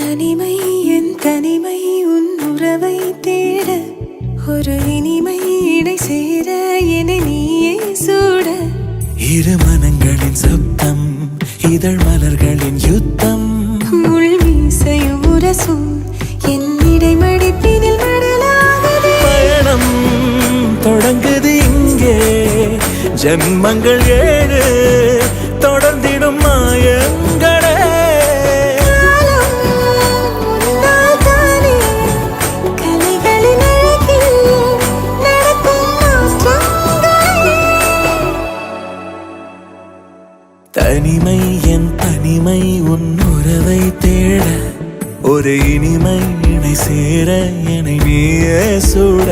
தனிமை என் தனிமை உன் உறவை தேட ஒரு இனிமை இடை சேர என நீயே சூட இரு மனங்களின் சப்தம் இதழ் மலர்களின் யுத்தம் முள் மீசையும் உரசும் என் இடைமடிப்பினில் மடலாகுதே பயணம் தொடங்குது இங்கே ஜன்மங்கள் 7 தொடர்ந்திடும் மாயங்களே தனிமை என் தனிமை உன் உறவை தேட ஒரு இனிமை இணை சேர என்னை நீயே சூட